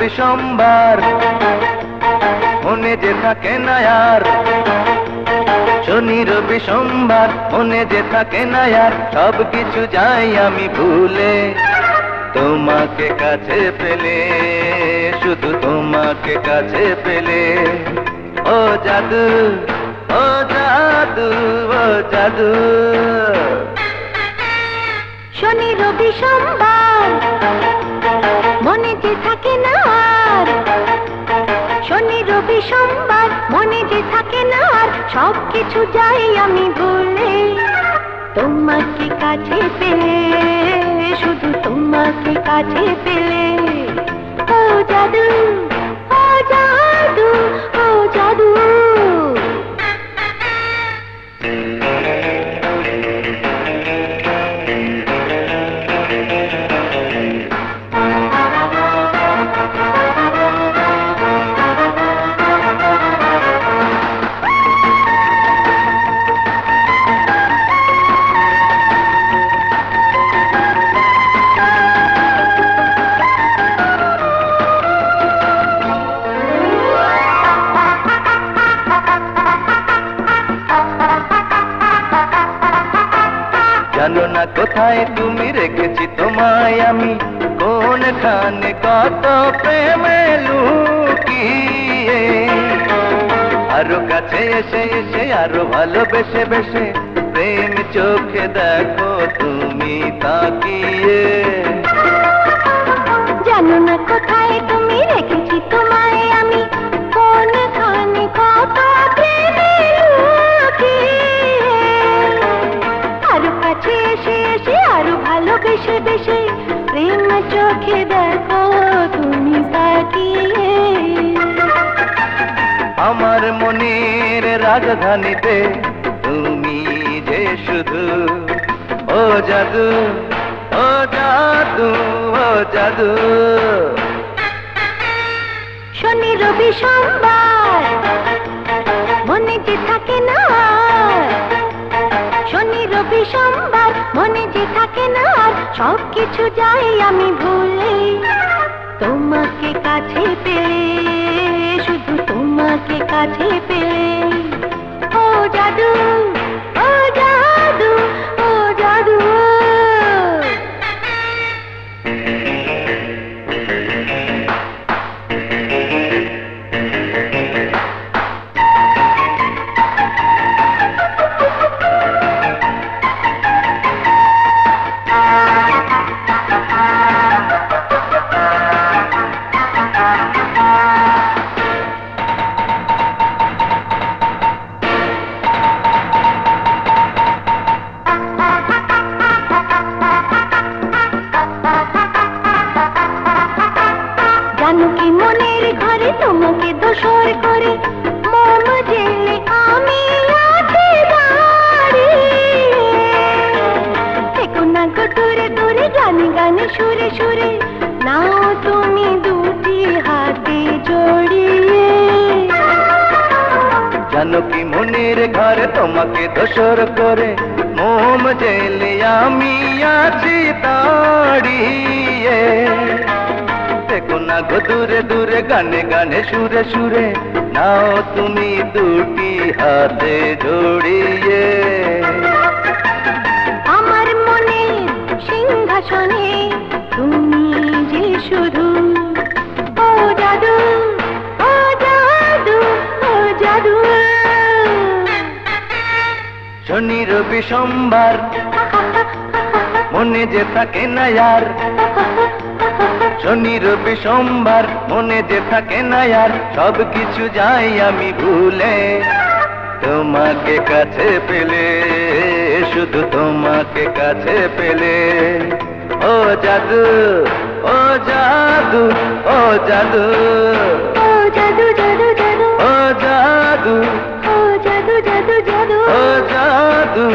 রবি সোমবার মনে যে থাকে না আর, শনি রবি সোমবার মনে যে থাকে না আর, সব কিছু যাই আমি ভুলে তোমাকে কাছে পেলে, শুধু তোমাকে কাছে পেলে। ও জাদু, ও জাদু, ও জাদু। শনি রবি সোমবার মনে যে থাকে না আর, শনি রবি সোমবার মনে যে থাকে না আর, সব কিছু যাই আমি ভুলে তোমাকে কাছে পেলে, শুধু তোমাকে কাছে পেলে। ও জাদু, ও জাদু, ও জাদু। জানো না কোথায় তুমি রেখেছি তোমায় আমি, কোনখানে কত প্রেমে লুকিয়ে। আরো কাছে এসে এসে আরো ভালোবেসে বেসে, প্রেম চোখে দেখো তুমি তাকিয়ে। জানো না কোথায় তুমি রেখেছি তোমায় আমি, কোনখানে কত প্রেমে লুকিয়ে। আরো কাছে এসে এসে আরো ভালোবেসে বেসে, প্রেম চোখে দেখো তুমি তাকিয়ে। আমার মনের রাজধানীতে তুমি যে শুধু, ও জাদু, ও জাদু, ও জাদু। শনি রবি সোমবার মনে যে থাকে না আর, শনি রবি সোমবার মনে যে থাকে না আর, সব কিছু যাই আমি ভুলে তোমাকে কাছে পেলে, শুধু তোমাকে কাছে পেলে। ও জাদু, ও জাদু, ও জাদু। জানো কি মনের ঘরে তোমাকে দোসর করে, মন জেলে আমি আছি দাঁড়িয়ে। থেকো না গো দূরে দূরে, গানে গানে সুরে সুরে, নাও তুমি দুটি হাতে জড়িয়ে। জানো কি মনের ঘরে তোমাকে দোসর করে, মোম জেলে আমি আছি দাঁড়িয়ে। দেখো না গো দূরে দূরে, গানে গানে সুরে সুরে, নাও তুমি দুটি হাতে জড়িয়ে। আমার মনের সিংহাসনে তুমি যে শুধু, ও জাদু, ও জাদু, ও জাদু। শনি রবি সোমবার মনে যে থাকে না আর, শনি রবি সোমবার মনে যে থাকে না আর, সব কিছু যাই আমি ভুলে তোমাকে কাছে পেলে, শুধু তোমাকে কাছে পেলে। ও জাদু, ও জাদু, ও জাদু, ও জাদু, জাদু, জাদু, ও জাদু, ও জাদু, জাদু, জাদু, ও জাদু।